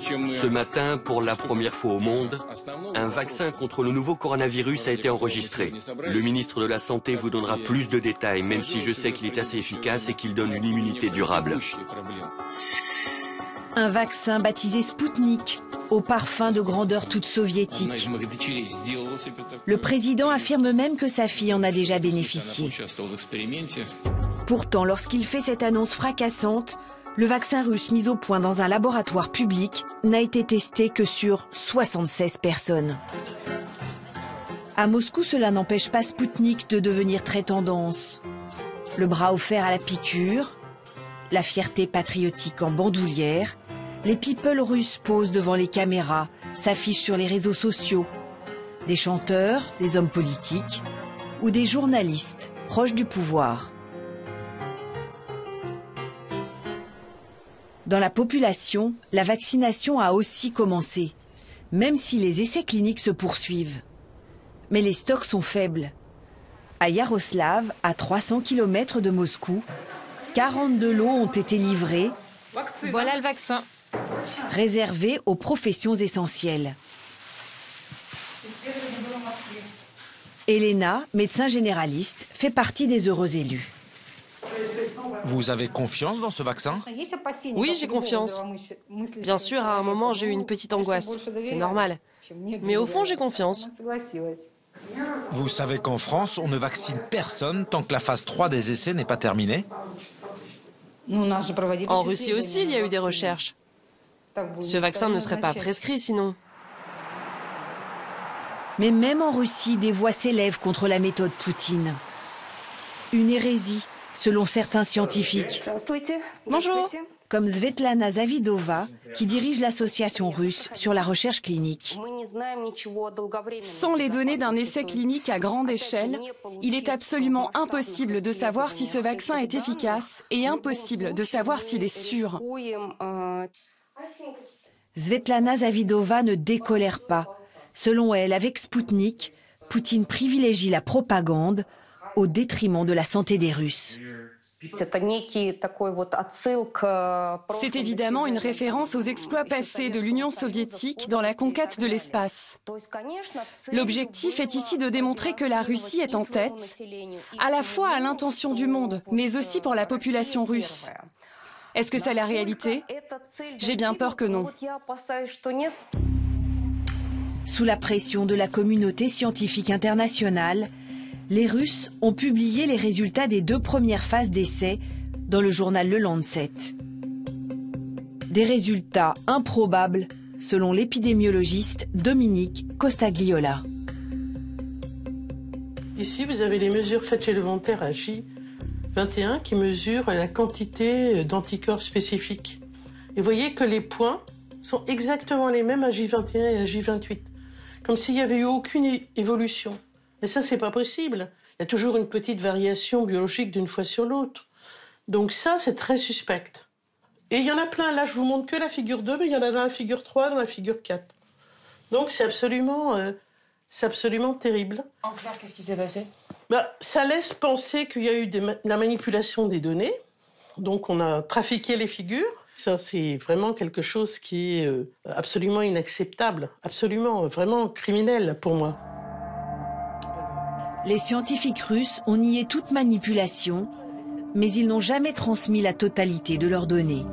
Ce matin, pour la première fois au monde, un vaccin contre le nouveau coronavirus a été enregistré. Le ministre de la Santé vous donnera plus de détails, même si je sais qu'il est assez efficace et qu'il donne une immunité durable. Un vaccin baptisé Spoutnik, au parfum de grandeur toute soviétique. Le président affirme même que sa fille en a déjà bénéficié. Pourtant, lorsqu'il fait cette annonce fracassante, le vaccin russe mis au point dans un laboratoire public n'a été testé que sur 76 personnes. À Moscou, cela n'empêche pas Spoutnik de devenir très tendance. Le bras offert à la piqûre, la fierté patriotique en bandoulière, les people russes posent devant les caméras, s'affichent sur les réseaux sociaux. Des chanteurs, des hommes politiques ou des journalistes proches du pouvoir. Dans la population, la vaccination a aussi commencé, même si les essais cliniques se poursuivent. Mais les stocks sont faibles. À Yaroslav, à 300 km de Moscou, 42 lots ont été livrés. Voilà le vaccin. Réservés aux professions essentielles. Elena, médecin généraliste, fait partie des heureux élus. Vous avez confiance dans ce vaccin? Oui, j'ai confiance. Bien sûr, à un moment, j'ai eu une petite angoisse. C'est normal. Mais au fond, j'ai confiance. Vous savez qu'en France, on ne vaccine personne tant que la phase 3 des essais n'est pas terminée? En Russie aussi, il y a eu des recherches. Ce vaccin ne serait pas prescrit sinon. Mais même en Russie, des voix s'élèvent contre la méthode Poutine. Une hérésie, selon certains scientifiques. Bonjour. Comme Svetlana Zavidova, qui dirige l'association russe sur la recherche clinique. Sans les données d'un essai clinique à grande échelle, il est absolument impossible de savoir si ce vaccin est efficace et impossible de savoir s'il est sûr. Svetlana Zavidova ne décolère pas. Selon elle, avec Spoutnik, Poutine privilégie la propagande au détriment de la santé des Russes. C'est évidemment une référence aux exploits passés de l'Union soviétique dans la conquête de l'espace. L'objectif est ici de démontrer que la Russie est en tête, à la fois à l'intention du monde, mais aussi pour la population russe. Est-ce que c'est la réalité? J'ai bien peur que non. Sous la pression de la communauté scientifique internationale, les Russes ont publié les résultats des 2 premières phases d'essai dans le journal Le Lancet. Des résultats improbables, selon l'épidémiologiste Dominique Costagliola. Ici, vous avez les mesures faites chez le volontaire à J21 qui mesurent la quantité d'anticorps spécifiques. Et vous voyez que les points sont exactement les mêmes à J21 et à J28, comme s'il n'y avait eu aucune évolution. Et ça, c'est pas possible. Il y a toujours une petite variation biologique d'une fois sur l'autre. Donc ça, c'est très suspect. Et il y en a plein. Là, je vous montre que la figure 2, mais il y en a dans la figure 3, dans la figure 4. Donc c'est absolument terrible. En clair, qu'est-ce qui s'est passé? Ça laisse penser qu'il y a eu de la manipulation des données. Donc on a trafiqué les figures. Ça, c'est vraiment quelque chose qui est absolument inacceptable. Absolument, vraiment criminel pour moi. Les scientifiques russes ont nié toute manipulation, mais ils n'ont jamais transmis la totalité de leurs données.